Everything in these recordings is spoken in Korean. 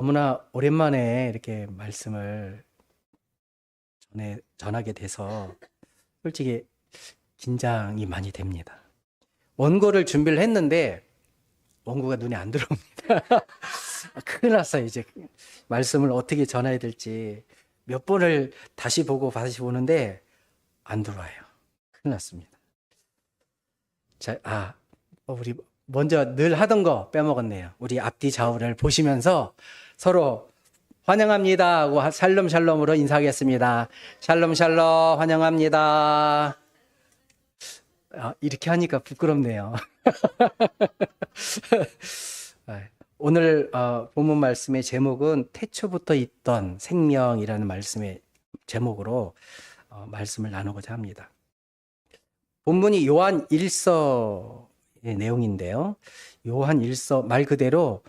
너무나 오랜만에 이렇게 말씀을 전하게 돼서 솔직히 긴장이 많이 됩니다. 원고를 준비를 했는데 원고가 눈에 안 들어옵니다. 큰일 났어요. 이제 말씀을 어떻게 전해야 될지 몇 번을 다시 보고 다시 보는데 안 들어와요. 큰일 났습니다. 자, 우리 먼저 늘 하던 거 빼먹었네요. 우리 앞뒤 좌우를 보시면서 서로 환영합니다 하고 샬롬 샬롬으로 인사하겠습니다. 샬롬 샬롬 환영합니다. 이렇게 하니까 부끄럽네요. 오늘 본문 말씀의 제목은 태초부터 있던 생명이라는 말씀의 제목으로 말씀을 나누고자 합니다. 본문이 요한 1서의 내용인데요. 요한 1서 말 그대로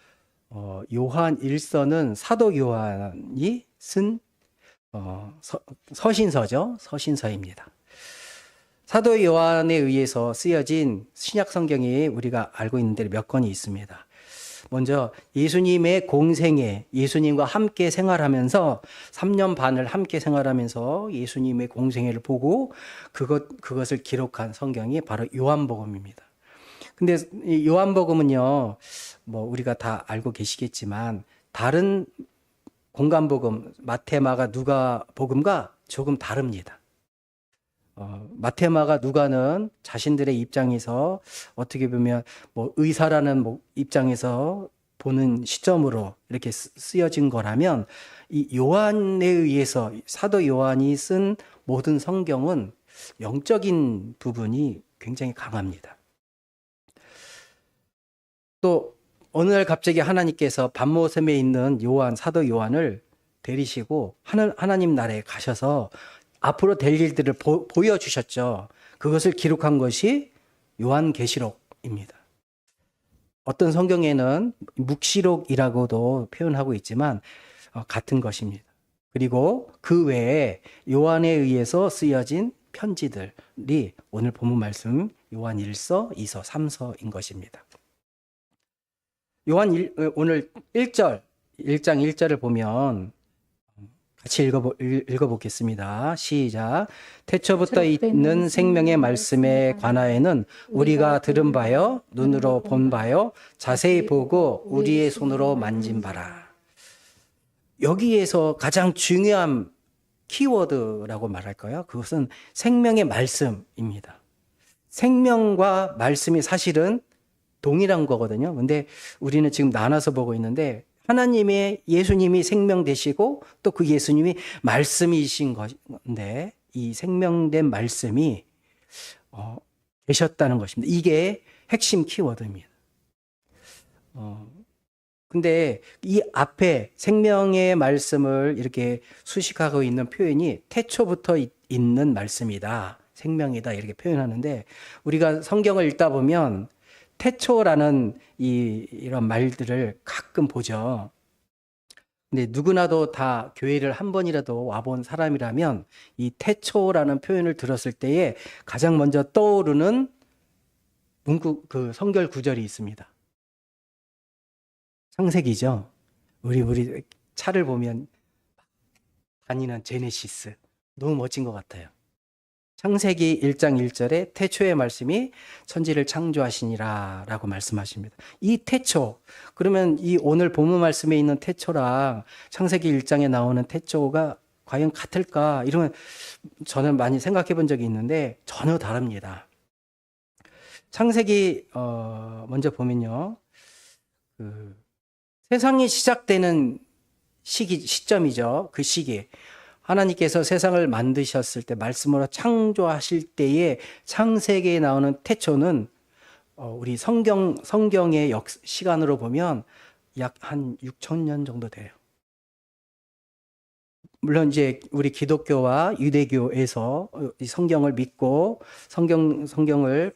요한 1서는 사도 요한이 쓴 서신서죠. 서신서입니다. 사도 요한에 의해서 쓰여진 신약 성경이 우리가 알고 있는 대로 몇 권이 있습니다. 먼저 예수님의 공생애, 예수님과 함께 생활하면서 3년 반을 함께 생활하면서 예수님의 공생애를 보고 그것을 기록한 성경이 바로 요한복음입니다. 근데 이 요한복음은요, 뭐 우리가 다 알고 계시겠지만 다른 공간복음, 마태, 마가, 누가 복음과 조금 다릅니다. 마태, 마가, 누가는 자신들의 입장에서 어떻게 보면 뭐 의사라는 입장에서 보는 시점으로 이렇게 쓰여진 거라면 이 요한에 의해서 사도 요한이 쓴 모든 성경은 영적인 부분이 굉장히 강합니다. 또 어느 날 갑자기 하나님께서 밤모섬에 있는 요한, 사도 요한을 데리시고 하나님 나라에 가셔서 앞으로 될 일들을 보여주셨죠. 그것을 기록한 것이 요한계시록입니다. 어떤 성경에는 묵시록이라고도 표현하고 있지만 같은 것입니다. 그리고 그 외에 요한에 의해서 쓰여진 편지들이 오늘 본문 말씀 요한 1서, 2서, 3서인 것입니다. 오늘 1장 1절을 보면 같이 읽어보겠습니다. 시작. 태초부터 있는 생명의 말씀에 관하여는 우리가 들은 바요, 눈으로 본 바요, 자세히 보고 우리의 손으로 만진 바라. 여기에서 가장 중요한 키워드라고 말할까요? 그것은 생명의 말씀입니다. 생명과 말씀이 사실은 동일한 거거든요. 근데 우리는 지금 나눠서 보고 있는데 하나님의 예수님이 생명 되시고 또 그 예수님이 말씀이신 건데 이 생명된 말씀이 되셨다는 것입니다. 이게 핵심 키워드입니다. 근데 이 앞에 생명의 말씀을 이렇게 수식하고 있는 표현이 태초부터 있는 말씀이다. 생명이다. 이렇게 표현하는데 우리가 성경을 읽다 보면 태초라는 이런 말들을 가끔 보죠. 근데 누구나도 다 교회를 한 번이라도 와본 사람이라면 이 태초라는 표현을 들었을 때에 가장 먼저 떠오르는 그 성결 구절이 있습니다. 창세기죠. 우리 차를 보면 다니는 제네시스. 너무 멋진 것 같아요. 창세기 1장 1절에 태초의 말씀이 천지를 창조하시니라 라고 말씀하십니다. 이 태초, 그러면 이 오늘 본문 말씀에 있는 태초랑 창세기 1장에 나오는 태초가 과연 같을까? 이런 저는 많이 생각해 본 적이 있는데 전혀 다릅니다. 창세기 먼저 보면요. 세상이 시작되는 시점이죠. 그 시기. 하나님께서 세상을 만드셨을 때 말씀으로 창조하실 때에 창세기에 나오는 태초는 우리 성경의 시간으로 보면 약 한 6,000년 정도 돼요. 물론 이제 우리 기독교와 유대교에서 이 성경을 믿고 성경에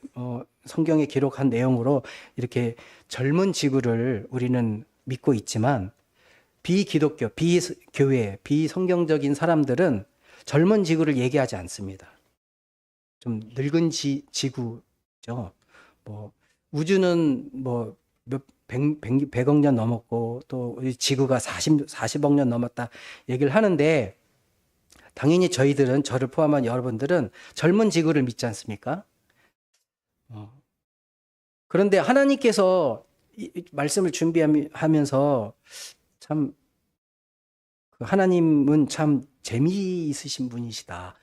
기록한 내용으로 이렇게 젊은 지구를 우리는 믿고 있지만 비기독교, 비교회, 비성경적인 사람들은 젊은 지구를 얘기하지 않습니다. 좀 늙은 지구죠. 뭐 우주는 뭐 100억 년 넘었고 또 우리 지구가 40억 년 넘었다 얘기를 하는데 당연히 저를 포함한 여러분들은 젊은 지구를 믿지 않습니까? 그런데 하나님께서 이 말씀을 준비하면서 참 하나님은 참 재미있으신 분이시다.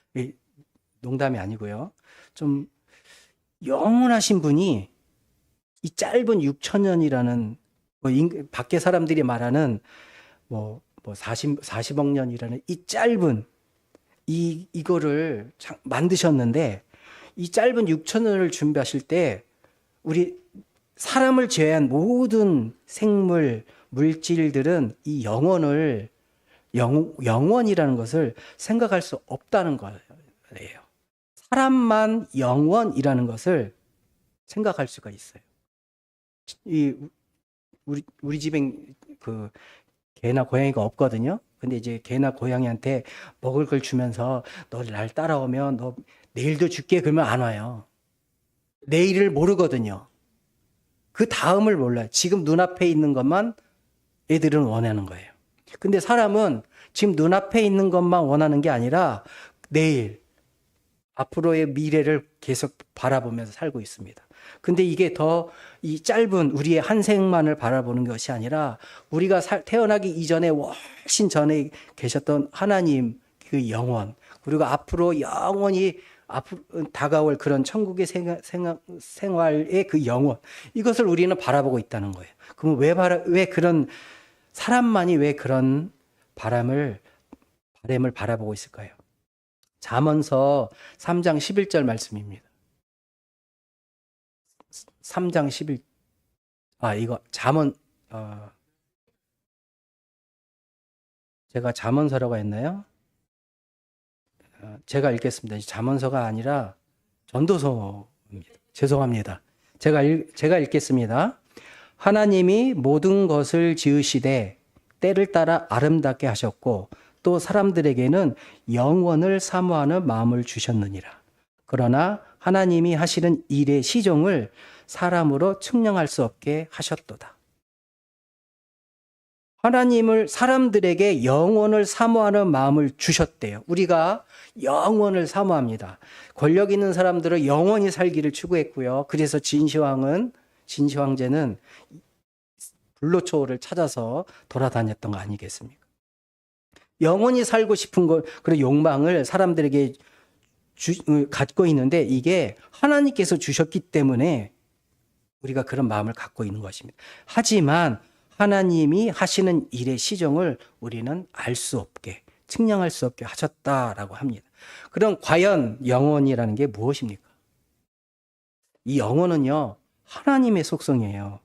농담이 아니고요. 좀 영원하신 분이 이 짧은 6천년이라는 밖에 사람들이 말하는 40억 년이라는 이 짧은 이거를 만드셨는데 이 짧은 6천년을 준비하실 때 우리 사람을 제외한 모든 생물, 물질들은 이 영원이라는 것을 생각할 수 없다는 거예요. 사람만 영원이라는 것을 생각할 수가 있어요. 우리 집엔 그 개나 고양이가 없거든요. 근데 이제 개나 고양이한테 먹을 걸 주면서 너 날 따라오면 너 내일도 줄게 그러면 안 와요. 내일을 모르거든요. 그 다음을 몰라요. 지금 눈앞에 있는 것만 애들은 원하는 거예요. 근데 사람은 지금 눈앞에 있는 것만 원하는 게 아니라 내일, 앞으로의 미래를 계속 바라보면서 살고 있습니다. 근데 이게 더 이 짧은 우리의 한 생만을 바라보는 것이 아니라 우리가 태어나기 이전에 훨씬 전에 계셨던 하나님 그 영원, 그리고 앞으로 영원히 다가올 그런 천국의 생활의 그 영원, 이것을 우리는 바라보고 있다는 거예요. 그럼 왜 그런 사람만이 왜 그런 바람을 바라보고 있을까요? 잠언서 3장 11절 말씀입니다. 3장 11. 이거 잠언 제가 잠언서라고 했나요? 제가 읽겠습니다. 잠언서가 아니라 전도서입니다. 죄송합니다. 제가 읽겠습니다. 하나님이 모든 것을 지으시되 때를 따라 아름답게 하셨고 또 사람들에게는 영원을 사모하는 마음을 주셨느니라. 그러나 하나님이 하시는 일의 시종을 사람으로 측량할 수 없게 하셨도다. 하나님을 사람들에게 영원을 사모하는 마음을 주셨대요. 우리가 영원을 사모합니다. 권력 있는 사람들은 영원히 살기를 추구했고요. 그래서 진시황제는 불로초를 찾아서 돌아다녔던 거 아니겠습니까? 영원히 살고 싶은 그런 욕망을 사람들에게 갖고 있는데 이게 하나님께서 주셨기 때문에 우리가 그런 마음을 갖고 있는 것입니다. 하지만 하나님이 하시는 일의 시종을 우리는 알 수 없게, 측량할 수 없게 하셨다라고 합니다. 그럼 과연 영원이라는 게 무엇입니까? 이 영원은요, 하나님의 속성이에요.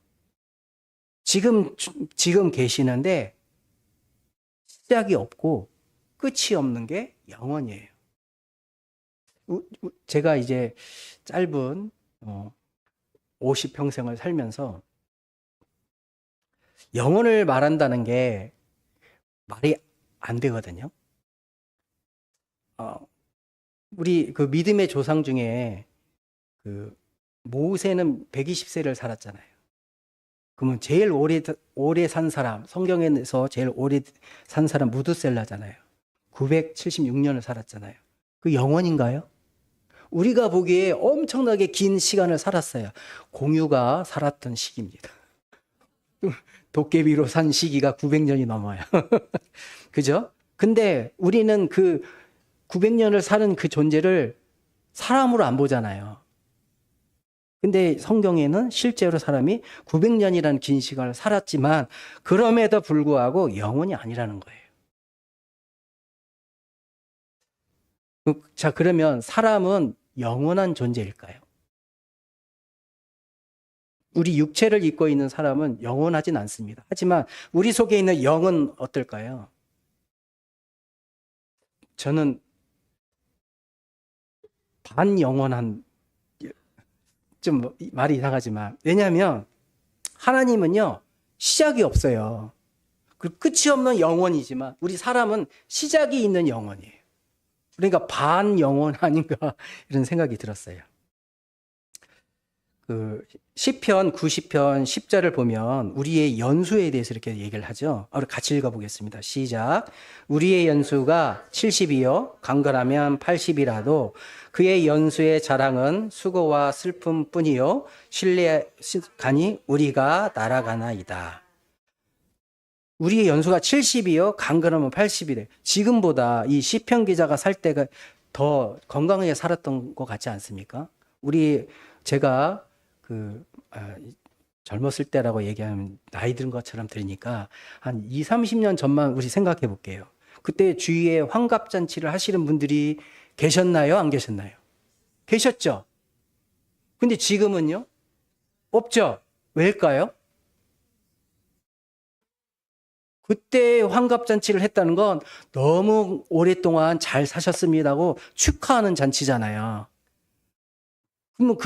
지금 계시는데 시작이 없고 끝이 없는 게 영원이에요. 제가 이제 짧은 50평생을 살면서 영혼을 말한다는 게 말이 안 되거든요. 우리 그 믿음의 조상 중에 그 모세는 120세를 살았잖아요. 그러면 제일 오래 산 사람, 성경에서 제일 오래 산 사람 무드셀라잖아요. 976년을 살았잖아요. 그 영원인가요? 우리가 보기에 엄청나게 긴 시간을 살았어요. 공유가 살았던 시기입니다. 도깨비로 산 시기가 900년이 넘어요. 그죠? 근데 우리는 그 900년을 사는 그 존재를 사람으로 안 보잖아요. 근데 성경에는 실제로 사람이 900년이라는 긴 시간을 살았지만 그럼에도 불구하고 영원이 아니라는 거예요. 자, 그러면 사람은 영원한 존재일까요? 우리 육체를 입고 있는 사람은 영원하진 않습니다. 하지만 우리 속에 있는 영은 어떨까요? 저는 반영원한, 좀 말이 이상하지만, 왜냐하면 하나님은요, 시작이 없어요. 그리고 끝이 없는 영원이지만 우리 사람은 시작이 있는 영원이에요. 그러니까 반영원 아닌가 이런 생각이 들었어요. 시편 90편 10절을 보면 우리의 연수에 대해서 이렇게 얘기를 하죠. 우리 같이 읽어보겠습니다. 시작. 우리의 연수가 70이요 강건하면 80이라도 그의 연수의 자랑은 수고와 슬픔뿐이요 신뢰가니 우리가 날아가나이다. 우리의 연수가 70이요 강건하면 80이래. 지금보다 이 시편 기자가 살 때가 더 건강하게 살았던 것 같지 않습니까? 제가 젊었을 때라고 얘기하면 나이 든 것처럼 들으니까 한 2, 30년 전만 우리 생각해 볼게요. 그때 주위에 환갑잔치를 하시는 분들이 계셨나요? 안 계셨나요? 계셨죠? 근데 지금은요? 없죠? 왜일까요? 그때 환갑잔치를 했다는 건 너무 오랫동안 잘 사셨습니다고 축하하는 잔치잖아요. 그러면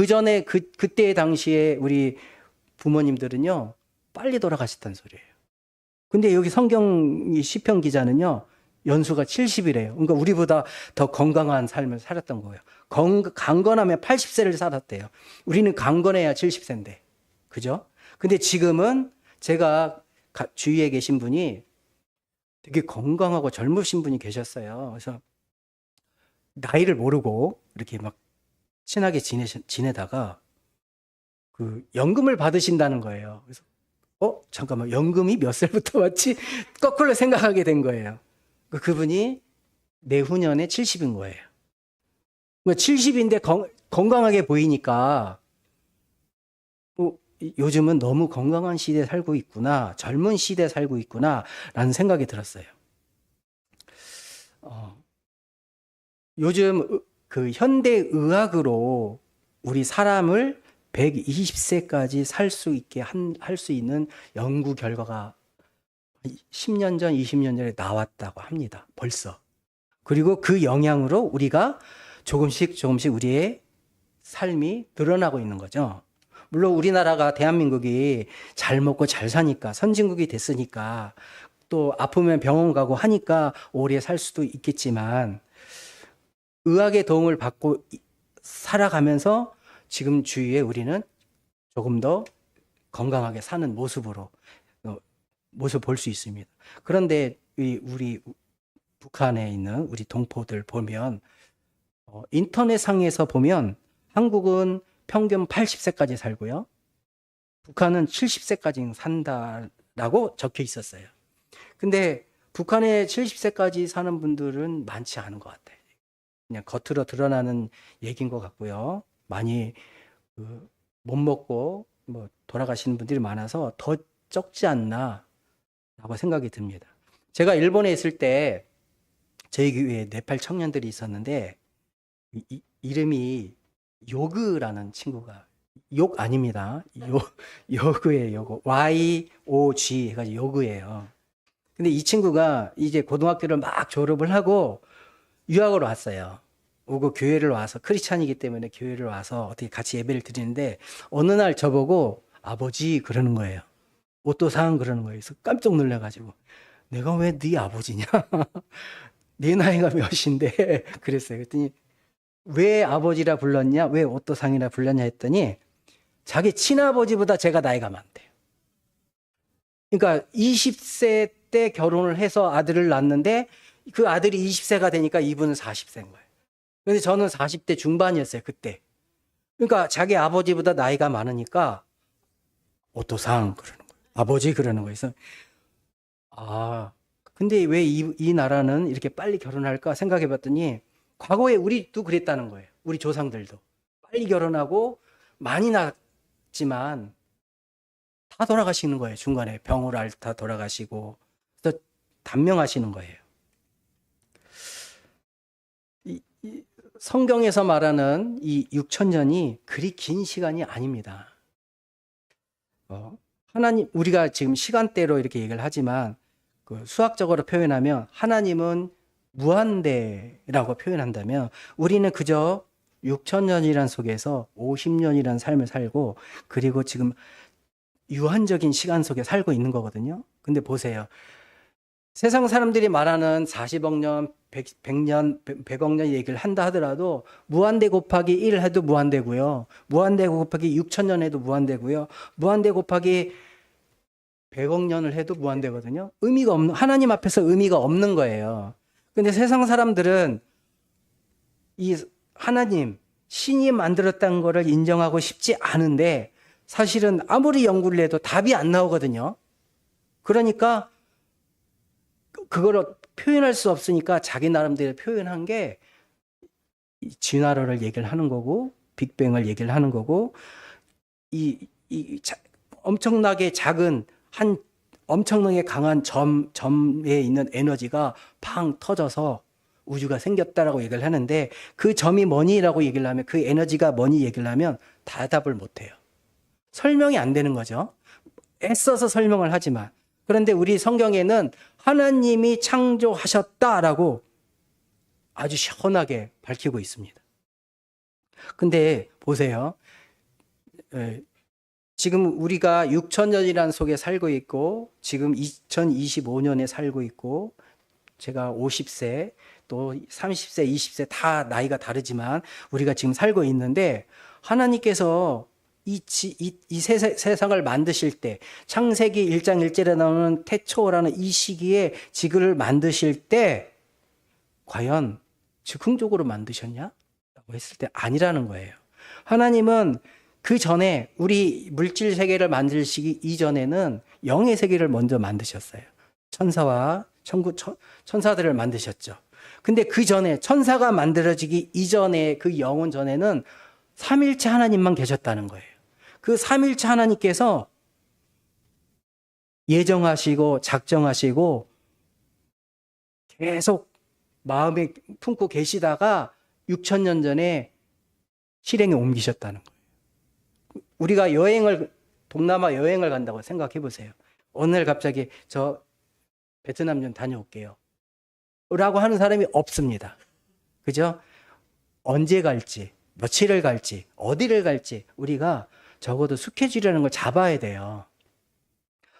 그때 당시에 우리 부모님들은요, 빨리 돌아가셨다는 소리예요. 근데 여기 시편 기자는요, 연수가 70이래요. 그러니까 우리보다 더 건강한 삶을 살았던 거예요. 강건하면 80세를 살았대요. 우리는 강건해야 70세인데. 그죠? 근데 지금은 제가 주위에 계신 분이 되게 건강하고 젊으신 분이 계셨어요. 그래서 나이를 모르고 이렇게 막 친하게 지내다가 연금을 받으신다는 거예요. 그래서 잠깐만, 연금이 몇 살부터 왔지? 거꾸로 생각하게 된 거예요. 그분이 내후년에 70인 거예요. 70인데 건강하게 보이니까 요즘은 너무 건강한 시대에 살고 있구나, 젊은 시대에 살고 있구나 라는 생각이 들었어요. 요즘 현대의학으로 우리 사람을 120세까지 살 수 있게 할 수 있는 연구 결과가 10년 전, 20년 전에 나왔다고 합니다. 벌써. 그리고 그 영향으로 우리가 조금씩 우리의 삶이 늘어나고 있는 거죠. 물론 우리나라가, 대한민국이 잘 먹고 잘 사니까, 선진국이 됐으니까, 또 아프면 병원 가고 하니까 오래 살 수도 있겠지만, 의학의 도움을 받고 살아가면서 지금 주위에 우리는 조금 더 건강하게 사는 모습 볼 수 있습니다. 그런데 우리 북한에 있는 우리 동포들 보면, 인터넷상에서 보면 한국은 평균 80세까지 살고요, 북한은 70세까지 산다라고 적혀 있었어요. 근데 북한에 70세까지 사는 분들은 많지 않은 것 같아요. 그냥 겉으로 드러나는 얘기인 것 같고요. 많이 못 먹고 돌아가시는 분들이 많아서 더 적지 않나 라고 생각이 듭니다. 제가 일본에 있을 때 저희 교회에 네팔 청년들이 있었는데 이름이 요그라는 친구가, 욕 아닙니다. 요그예요. 요그. YOG 해가지고 요그예요. 근데 이 친구가 이제 고등학교를 막 졸업을 하고 유학으로 왔어요. 오고 교회를 와서, 크리스찬이기 때문에 교회를 와서 어떻게 같이 예배를 드리는데 어느 날 저보고 아버지 그러는 거예요. 오또상 그러는 거예요. 그래서 깜짝 놀라가지고 내가 왜 네 아버지냐? 네 나이가 몇인데 그랬어요. 그랬더니 왜 아버지라 불렀냐? 왜 오또상이라 불렀냐 했더니 자기 친아버지보다 제가 나이가 많대요. 그러니까 20세 때 결혼을 해서 아들을 낳았는데 그 아들이 20세가 되니까 이분은 40세인 거예요. 근데 저는 40대 중반이었어요, 그때. 그러니까 자기 아버지보다 나이가 많으니까 오또상 그러는 거예요. 아버지 그러는 거예요. 그래서 근데 왜 이 나라는 이렇게 빨리 결혼할까 생각해 봤더니 과거에 우리도 그랬다는 거예요. 우리 조상들도. 빨리 결혼하고 많이 낳았지만 다 돌아가시는 거예요. 중간에 병으로 앓다 돌아가시고. 그래서 단명하시는 거예요. 성경에서 말하는 이 6,000년이 그리 긴 시간이 아닙니다. 하나님, 우리가 지금 시간대로 이렇게 얘기를 하지만 수학적으로 표현하면 하나님은 무한대라고 표현한다면 우리는 그저 6,000년이란 속에서 50년이란 삶을 살고, 그리고 지금 유한적인 시간 속에 살고 있는 거거든요. 근데 보세요. 세상 사람들이 말하는 40억 년, 100년, 100억 년 얘기를 한다 하더라도 무한대 곱하기 1 해도 무한대고요. 무한대 곱하기 6천 년 해도 무한대고요. 무한대 곱하기 100억 년을 해도 무한대거든요. 의미가 없는, 하나님 앞에서 의미가 없는 거예요. 근데 세상 사람들은 이 하나님, 신이 만들었다는 거를 인정하고 싶지 않은데 사실은 아무리 연구를 해도 답이 안 나오거든요. 그러니까 그거를 표현할 수 없으니까 자기 나름대로 표현한 게 진화론을 얘기를 하는 거고 빅뱅을 얘기를 하는 거고 엄청나게 작은 한 엄청나게 강한 점에 있는 에너지가 팡 터져서 우주가 생겼다라고 얘기를 하는데 그 점이 뭐니라고 얘기를 하면 그 에너지가 뭐니 얘기를 하면 대답을 못 해요. 설명이 안 되는 거죠. 애써서 설명을 하지만. 그런데 우리 성경에는 하나님이 창조하셨다라고 아주 시원하게 밝히고 있습니다. 근데 보세요. 지금 우리가 6천년이라는 속에 살고 있고 지금 2025년에 살고 있고 제가 50세 또 30세 20세 다 나이가 다르지만 우리가 지금 살고 있는데 하나님께서 이 세상을 만드실 때 창세기 1장 1절에 나오는 태초라는 이 시기에 지구를 만드실 때 과연 즉흥적으로 만드셨냐? 라고 했을 때 아니라는 거예요. 하나님은 그 전에 우리 물질 세계를 만드시기 이전에는 영의 세계를 먼저 만드셨어요. 천사와 천사들을 만드셨죠. 근데 그 전에 천사가 만들어지기 이전에 그 영혼 전에는 삼일체 하나님만 계셨다는 거예요. 그 삼일체 하나님께서 예정하시고 작정하시고 계속 마음에 품고 계시다가 6천 년 전에 실행에 옮기셨다는 거예요. 우리가 동남아 여행을 간다고 생각해 보세요. 어느 날 갑자기 저 베트남 좀 다녀올게요. 라고 하는 사람이 없습니다. 그죠? 언제 갈지, 며칠을 갈지, 어디를 갈지 우리가 적어도 스케줄이라는 걸 잡아야 돼요.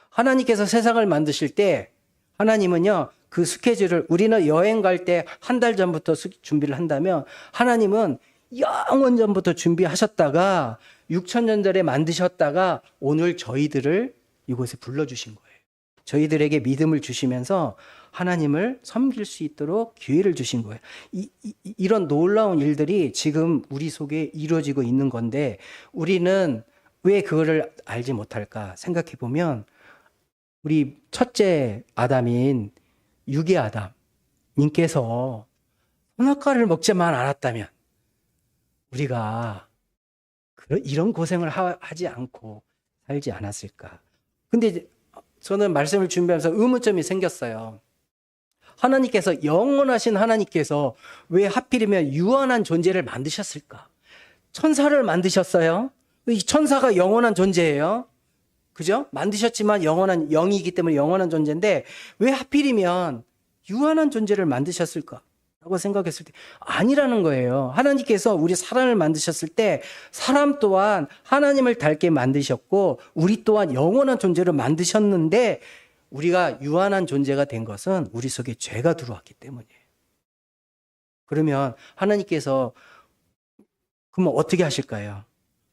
하나님께서 세상을 만드실 때 하나님은요, 그 스케줄을 우리는 여행 갈 때 한 달 전부터 준비를 한다면 하나님은 영원 전부터 준비하셨다가 6천 년 전에 만드셨다가 오늘 저희들을 이곳에 불러주신 거예요. 저희들에게 믿음을 주시면서 하나님을 섬길 수 있도록 기회를 주신 거예요. 이런 놀라운 일들이 지금 우리 속에 이루어지고 있는 건데 우리는 왜 그거를 알지 못할까 생각해 보면 우리 첫째 아담인 유기 아담님께서 선악과를 먹지만 않았다면 우리가 이런 고생을 하지 않고 살지 않았을까. 근데 저는 말씀을 준비하면서 의문점이 생겼어요. 하나님께서 영원하신 하나님께서 왜 하필이면 유한한 존재를 만드셨을까? 천사를 만드셨어요. 이 천사가 영원한 존재예요. 그죠? 만드셨지만 영원한 영이기 때문에 영원한 존재인데 왜 하필이면 유한한 존재를 만드셨을까? 라고 생각했을 때 아니라는 거예요. 하나님께서 우리 사람을 만드셨을 때 사람 또한 하나님을 닮게 만드셨고 우리 또한 영원한 존재로 만드셨는데 우리가 유한한 존재가 된 것은 우리 속에 죄가 들어왔기 때문이에요. 그러면 하나님께서 그러면 어떻게 하실까요?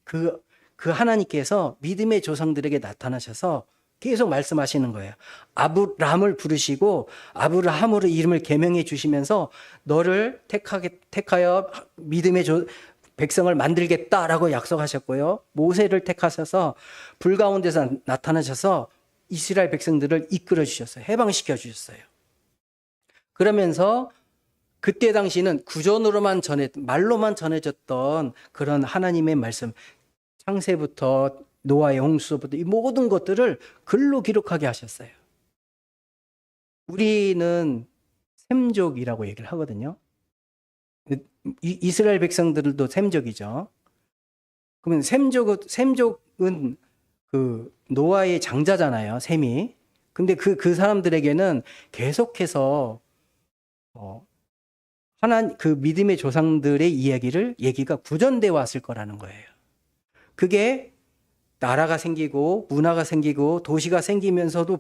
그 하나님께서 믿음의 조상들에게 나타나셔서 계속 말씀하시는 거예요. 아브라함을 부르시고 아브라함으로 이름을 계명해 주시면서 너를 택하여 믿음의 백성을 만들겠다라고 약속하셨고요. 모세를 택하셔서 불 가운데서 나타나셔서 이스라엘 백성들을 이끌어 주셨어요. 해방시켜 주셨어요. 그러면서 그때 당시는 구전으로만 말로만 전해졌던 그런 하나님의 말씀, 창세부터 노아의 홍수부터 이 모든 것들을 글로 기록하게 하셨어요. 우리는 셈족이라고 얘기를 하거든요. 이스라엘 백성들도 셈족이죠. 그러면 셈족은 그 노아의 장자잖아요, 셈이. 근데 그 사람들에게는 계속해서 그 믿음의 조상들의 얘기가 구전되어 왔을 거라는 거예요. 그게 나라가 생기고 문화가 생기고 도시가 생기면서도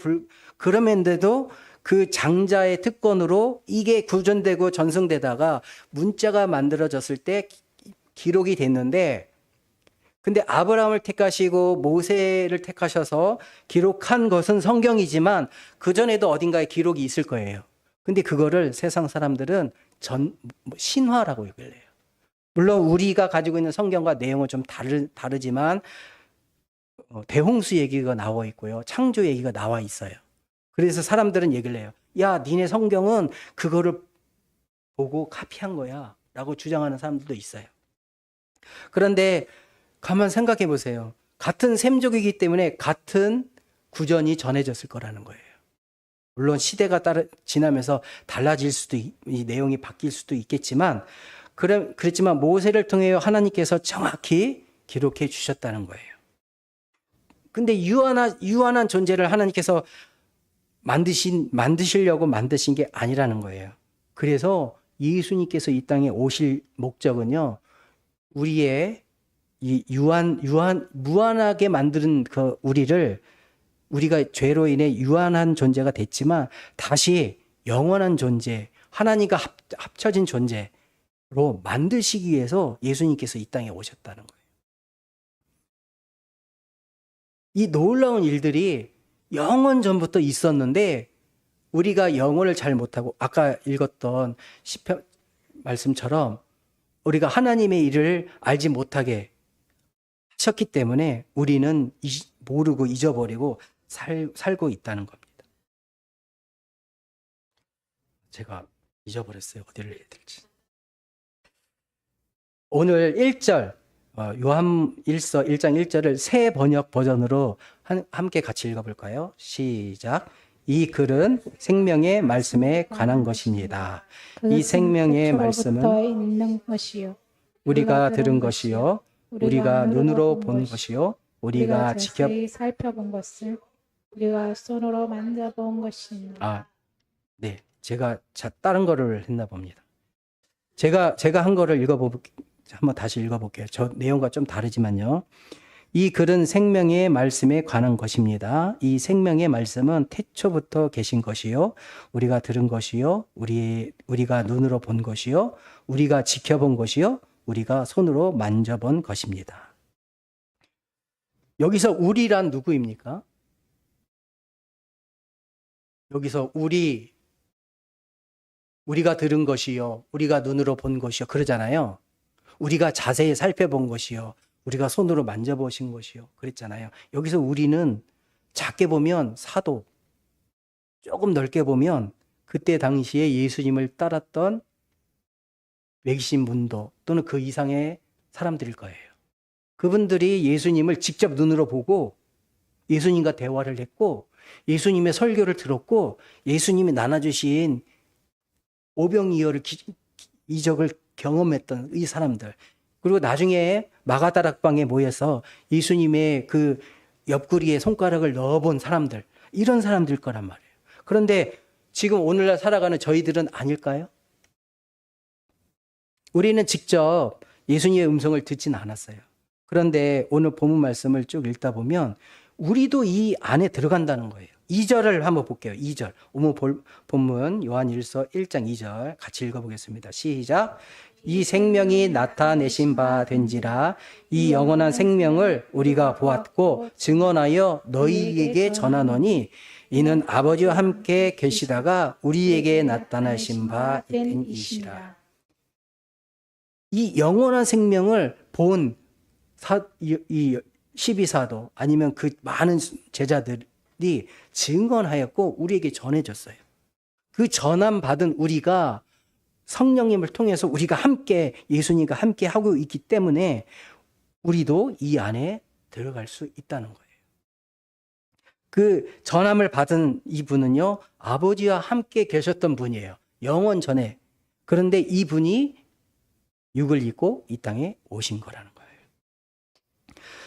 그러면서도 그 장자의 특권으로 이게 구전되고 전승되다가 문자가 만들어졌을 때 기록이 됐는데, 근데 아브라함을 택하시고 모세를 택하셔서 기록한 것은 성경이지만 그 전에도 어딘가에 기록이 있을 거예요. 근데 그거를 세상 사람들은 신화라고 얘기를 해요. 물론 우리가 가지고 있는 성경과 내용은 좀 다르지만 대홍수 얘기가 나와 있고요. 창조 얘기가 나와 있어요. 그래서 사람들은 얘기를 해요. 야, 니네 성경은 그거를 보고 카피한 거야 라고 주장하는 사람들도 있어요. 그런데 가만 생각해 보세요. 같은 셈족이기 때문에 같은 구전이 전해졌을 거라는 거예요. 물론 시대가 지나면서 달라질 수도, 이 내용이 바뀔 수도 있겠지만, 그렇지만 모세를 통해 하나님께서 정확히 기록해 주셨다는 거예요. 근데 유한한 존재를 하나님께서 만드시려고 만드신 게 아니라는 거예요. 그래서 예수님께서 이 땅에 오실 목적은요, 우리의 이 무한하게 만드는 그 우리가 죄로 인해 유한한 존재가 됐지만 다시 영원한 존재, 하나님과 합쳐진 존재로 만드시기 위해서 예수님께서 이 땅에 오셨다는 거예요. 이 놀라운 일들이 영원 전부터 있었는데 우리가 영혼을 잘 못하고 아까 읽었던 시편 말씀처럼 우리가 하나님의 일을 알지 못하게 하셨기 때문에 우리는 모르고 잊어버리고 살고 있다는 겁니다. 제가 잊어버렸어요. 어디를 해야 될지. 오늘 1절 요한일서 1장 1절을 새 번역 버전으로 함께 같이 읽어볼까요? 시작. 이 글은 생명의 말씀에 관한 것입니다. 이 생명의 말씀은 있는 것이요, 우리가 들은 것이요, 우리가 눈으로 본 것이요, 우리가 자세히 살펴본 것을 우리가 손으로 만져본 것입니다. 네, 제가 다른 거를 했나 봅니다. 제가 한 거를 한번 다시 읽어볼게요. 저 내용과 좀 다르지만요. 이 글은 생명의 말씀에 관한 것입니다. 이 생명의 말씀은 태초부터 계신 것이요, 우리가 들은 것이요, 우리가 눈으로 본 것이요, 우리가 지켜본 것이요, 우리가 손으로 만져본 것입니다. 여기서 우리란 누구입니까? 여기서 우리가 들은 것이요, 우리가 눈으로 본 것이요 그러잖아요. 우리가 자세히 살펴본 것이요, 우리가 손으로 만져보신 것이요 그랬잖아요. 여기서 우리는 작게 보면 사도, 조금 넓게 보면 그때 당시에 예수님을 따랐던 맥신 문도 또는 그 이상의 사람들일 거예요. 그분들이 예수님을 직접 눈으로 보고 예수님과 대화를 했고 예수님의 설교를 들었고 예수님이 나눠주신 오병이어를 이적을 경험했던 이 사람들, 그리고 나중에 마가다락방에 모여서 예수님의 그 옆구리에 손가락을 넣어본 사람들, 이런 사람들 거란 말이에요. 그런데 지금 오늘날 살아가는 저희들은 아닐까요? 우리는 직접 예수님의 음성을 듣진 않았어요. 그런데 오늘 본문 말씀을 쭉 읽다 보면 우리도 이 안에 들어간다는 거예요. 2절을 한번 볼게요. 2절. 오늘 본문 요한일서 1장 2절 같이 읽어보겠습니다. 시작. 이 생명이 나타내신 바 된지라 이 영원한 생명을 우리가 보았고 증언하여 너희에게 전하노니 이는 아버지와 함께 계시다가 우리에게 나타나신 바 된 이시라. 이 영원한 생명을 본 이 12사도 아니면 그 많은 제자들이 증언하였고 우리에게 전해졌어요. 그 전함 받은 우리가 성령님을 통해서 우리가 함께 예수님과 함께 하고 있기 때문에 우리도 이 안에 들어갈 수 있다는 거예요. 그 전함을 받은 이분은요, 아버지와 함께 계셨던 분이에요. 영원 전에. 그런데 이분이 육을 입고 이 땅에 오신 거라는 거예요.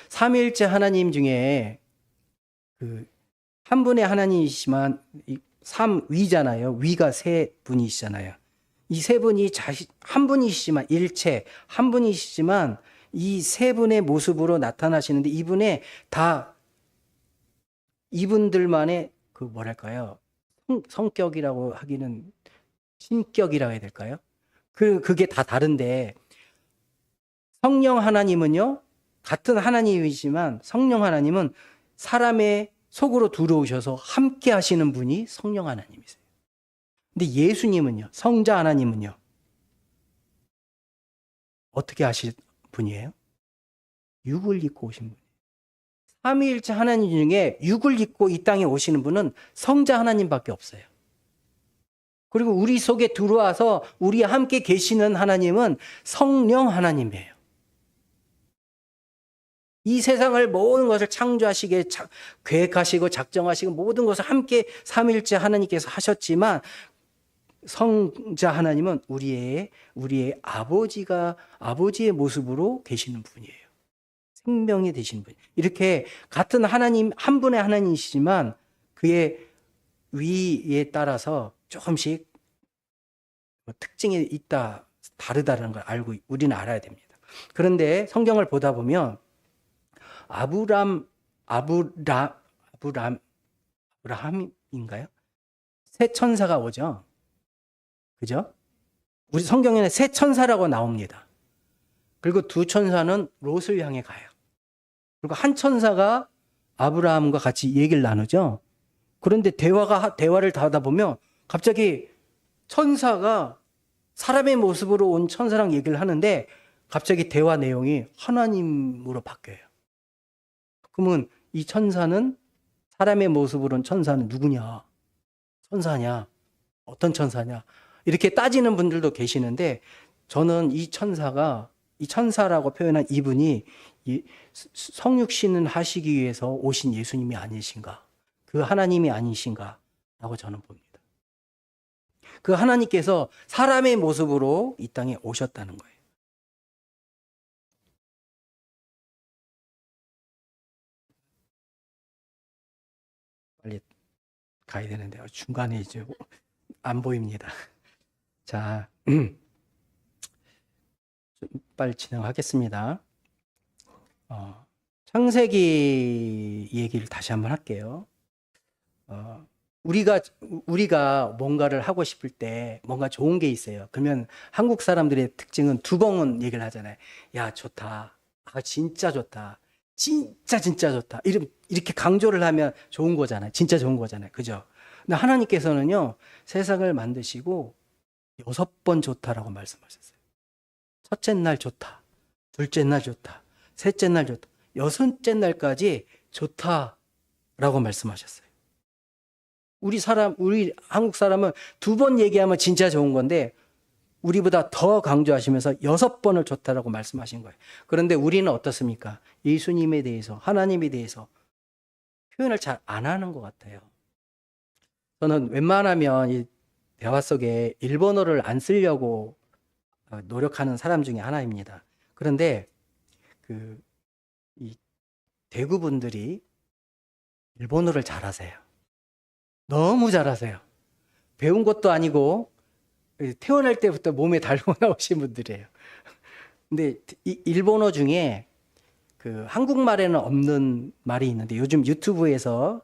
삼위일체 하나님 중에 한 분의 하나님이시지만 삼위잖아요. 위가 세 분이시잖아요. 이 세 분이 한 분이시지만 일체 한 분이시지만 이 세 분의 모습으로 나타나시는데 이분들만의 뭐랄까요? 성격이라고 하기는 신격이라고 해야 될까요? 그게 다 다른데 성령 하나님은요, 같은 하나님이지만 성령 하나님은 사람의 속으로 들어오셔서 함께 하시는 분이 성령 하나님이세요. 근데 예수님은요, 성자 하나님은요, 어떻게 하실 분이에요? 육을 입고 오신 분이에요. 삼위일체 하나님 중에 육을 입고 이 땅에 오시는 분은 성자 하나님밖에 없어요. 그리고 우리 속에 들어와서 우리와 함께 계시는 하나님은 성령 하나님이에요. 이 세상을 모든 것을 창조하시게 계획하시고 작정하시고 모든 것을 함께 삼위일체 하나님께서 하셨지만 성자 하나님은 우리의 아버지의 모습으로 계시는 분이에요. 생명이 되신 분. 이렇게 같은 하나님, 한 분의 하나님이시지만 그의 위에 따라서 조금씩 특징이 있다, 다르다는 걸 우리는 알아야 됩니다. 그런데 성경을 보다 보면 아브라함인가요? 새 천사가 오죠. 그죠? 우리 성경에는 새 천사라고 나옵니다. 그리고 두 천사는 롯을 향해 가요. 그리고 한 천사가 아브라함과 같이 얘기를 나누죠. 그런데 대화를 하다 보면 갑자기 천사가 사람의 모습으로 온 천사랑 얘기를 하는데 갑자기 대화 내용이 하나님으로 바뀌어요. 그러면 이 천사는 사람의 모습으로 온 천사는 누구냐? 천사냐? 어떤 천사냐? 이렇게 따지는 분들도 계시는데 저는 이 천사라고 표현한 이분이 성육신을 하시기 위해서 오신 예수님이 아니신가? 그 하나님이 아니신가? 라고 저는 봅니다. 그 하나님께서 사람의 모습으로 이 땅에 오셨다는 거예요. 빨리 가야 되는데 중간에 이제 안 보입니다. 자, 빨리 진행하겠습니다. 창세기 얘기를 다시 한번 할게요. 우리가 뭔가를 하고 싶을 때 뭔가 좋은 게 있어요. 그러면 한국 사람들의 특징은 두 번은 얘기를 하잖아요. 야, 좋다. 아, 진짜 좋다. 진짜 좋다. 이렇게 강조를 하면 좋은 거잖아요. 진짜 좋은 거잖아요. 그죠? 근데 하나님께서는요, 세상을 만드시고 6번 좋다라고 말씀하셨어요. 첫째 날 좋다. 둘째 날 좋다. 셋째 날 좋다. 여섯째 날까지 좋다라고 말씀하셨어요. 우리 한국 사람은 2번 얘기하면 진짜 좋은 건데 우리보다 더 강조하시면서 6번을 좋다라고 말씀하신 거예요. 그런데 우리는 어떻습니까? 예수님에 대해서, 하나님에 대해서 표현을 잘 안 하는 것 같아요. 저는 웬만하면 이 대화 속에 일본어를 안 쓰려고 노력하는 사람 중에 하나입니다. 그런데 이 대구 분들이 일본어를 잘하세요. 너무 잘하세요. 배운 것도 아니고 태어날 때부터 몸에 달고 나오신 분들이에요. 근데 이 일본어 중에 한국말에는 없는 말이 있는데 요즘 유튜브에서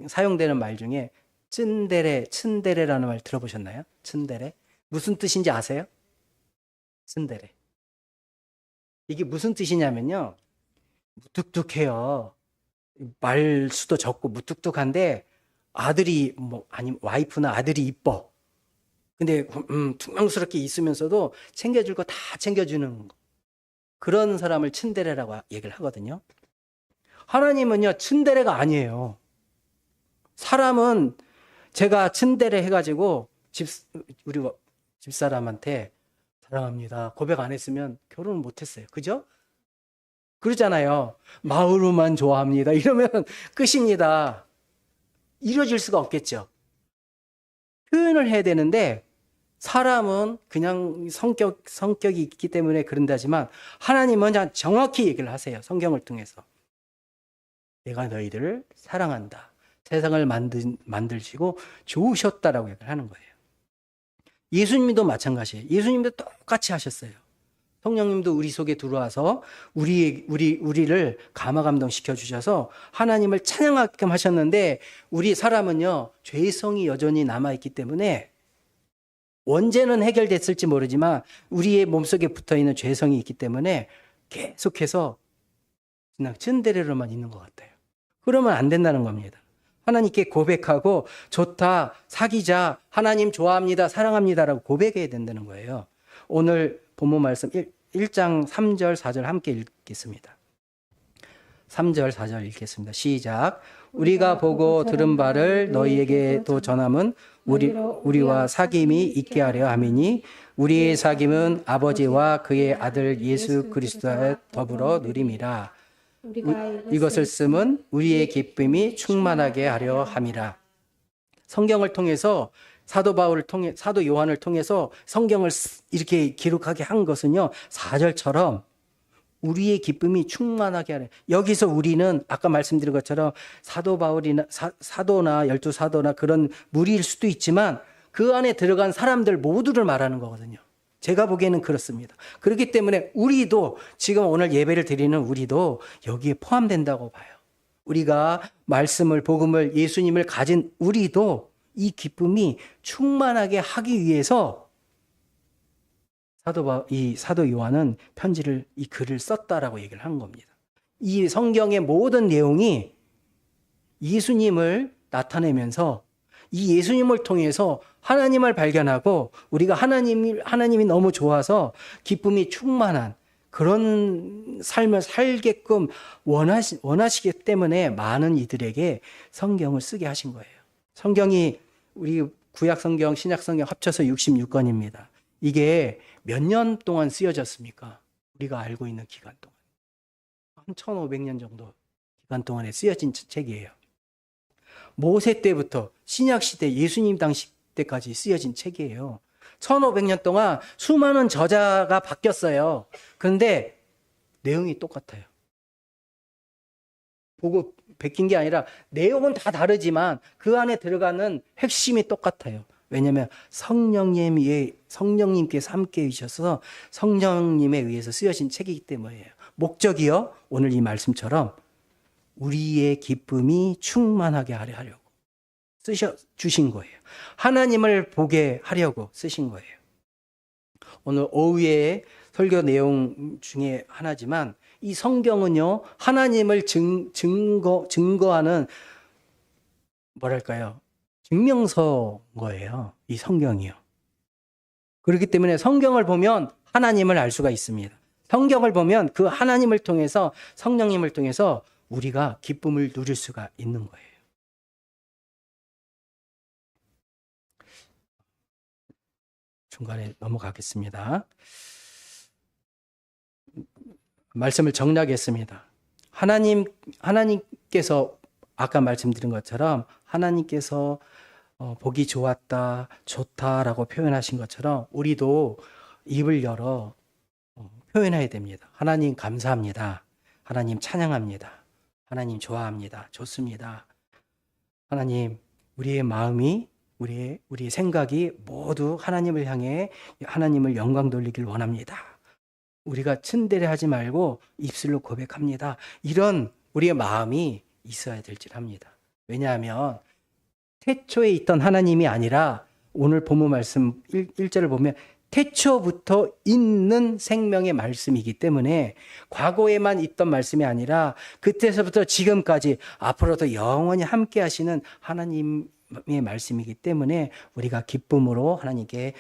사용되는 말 중에 츤데레라는 말 들어보셨나요? 츤데레? 무슨 뜻인지 아세요? 츤데레. 이게 무슨 뜻이냐면요. 무뚝뚝해요. 말수도 적고 무뚝뚝한데 아들이 아니면 와이프나 아들이 이뻐. 근데 퉁명스럽게 있으면서도 챙겨줄 거 다 챙겨주는 거. 그런 사람을 츤데레라고 얘기를 하거든요. 하나님은요, 츤데레가 아니에요. 사람은 제가 츤데레 해가지고 우리 집사람한테 사랑합니다. 고백 안 했으면 결혼을 못 했어요. 그죠? 그러잖아요. 마음으로만 좋아합니다. 이러면 끝입니다. 이루어질 수가 없겠죠. 표현을 해야 되는데 사람은 그냥 성격이 있기 때문에 그런다지만 하나님은 그냥 정확히 얘기를 하세요. 성경을 통해서. 내가 너희들을 사랑한다. 세상을 만드시고 좋으셨다라고 얘기를 하는 거예요. 예수님도 마찬가지예요. 예수님도 똑같이 하셨어요. 성령님도 우리 속에 들어와서 우리를 감화감동 시켜주셔서 하나님을 찬양하게끔 하셨는데 우리 사람은요, 죄성이 여전히 남아있기 때문에 언제는 해결됐을지 모르지만 우리의 몸속에 붙어있는 죄성이 있기 때문에 계속해서 그냥 츤데레로만 있는 것 같아요. 그러면 안 된다는 겁니다. 하나님께 고백하고 좋다, 사귀자, 하나님 좋아합니다, 사랑합니다라고 고백해야 된다는 거예요. 오늘 본문 말씀 1장 3절 4절 함께 읽겠습니다. 3절 4절 읽겠습니다. 시작. 우리가 보고 들은 바를 너희에게도 전함은 우리와 사귐이 있게 하려 함이니 우리의 사귐은 아버지와 그의 아들 예수 그리스도와 더불어 누림이라. 이것을 쓰면 우리의 기쁨이 충만하게 하려 함이라. 성경을 통해서 사도 요한을 통해서 성경을 이렇게 기록하게 한 것은요, 4절처럼 우리의 기쁨이 충만하게 하려. 여기서 우리는 아까 말씀드린 것처럼 사도 바울이나 사도나 12사도나 그런 무리일 수도 있지만 그 안에 들어간 사람들 모두를 말하는 거거든요. 제가 보기에는 그렇습니다. 그렇기 때문에 우리도 지금 오늘 예배를 드리는 우리도 여기에 포함된다고 봐요. 우리가 말씀을, 복음을, 예수님을 가진 우리도 이 기쁨이 충만하게 하기 위해서 사도 요한은 이 글을 썼다라고 얘기를 한 겁니다. 이 성경의 모든 내용이 예수님을 나타내면서 이 예수님을 통해서 하나님을 발견하고 우리가 하나님이 너무 좋아서 기쁨이 충만한 그런 삶을 살게끔 원하시기 때문에 많은 이들에게 성경을 쓰게 하신 거예요. 성경이 우리 구약 성경, 신약 성경 합쳐서 66권입니다. 이게 몇 년 동안 쓰여졌습니까? 우리가 알고 있는 기간 동안. 한 1500년 정도 기간 동안에 쓰여진 책이에요. 모세 때부터 신약 시대, 예수님 당시 때까지 쓰여진 책이에요. 1500년 동안 수많은 저자가 바뀌었어요. 그런데 내용이 똑같아요. 보고 베낀 게 아니라 내용은 다 다르지만 그 안에 들어가는 핵심이 똑같아요. 왜냐하면 성령님께서 함께 해주셔서 성령님에 의해서 쓰여진 책이기 때문이에요. 목적이요, 오늘 이 말씀처럼 우리의 기쁨이 충만하게 하려고 주신 거예요. 하나님을 보게 하려고 쓰신 거예요. 오늘 오후에 설교 내용 중에 하나지만 이 성경은요, 하나님을 증거하는 증명서인 거예요. 이 성경이요. 그렇기 때문에 성경을 보면 하나님을 알 수가 있습니다. 성경을 보면 그 하나님을 통해서, 성령님을 통해서 우리가 기쁨을 누릴 수가 있는 거예요. 중간에 넘어가겠습니다. 말씀을 정리하겠습니다. 하나님께서 아까 말씀드린 것처럼 하나님께서 보기 좋았다, 좋다라고 표현하신 것처럼 우리도 입을 열어 표현해야 됩니다. 하나님 감사합니다. 하나님 찬양합니다. 하나님 좋아합니다. 좋습니다. 하나님, 우리의 마음이, 우리의 생각이 모두 하나님을 향해 하나님을 영광 돌리길 원합니다. 우리가 츤데레 하지 말고 입술로 고백합니다. 이런 우리의 마음이 있어야 될지합니다. 왜냐하면 태초에 있던 하나님이 아니라 오늘 본문 말씀 1절을 보면 태초부터 있는 생명의 말씀이기 때문에 과거에만 있던 말씀이 아니라 그때서부터 지금까지 앞으로도 영원히 함께 하시는 하나님의 말씀이기 때문에 우리가 기쁨으로 하나님께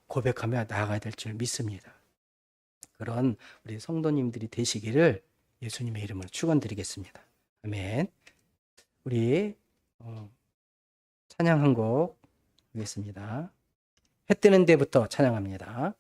고백하며 나아가야 될 줄 믿습니다. 그런 우리 성도님들이 되시기를 예수님의 이름으로 축원드리겠습니다. 아멘. 우리 찬양 한 곡 하겠습니다. 해 뜨는 데부터 찬양합니다.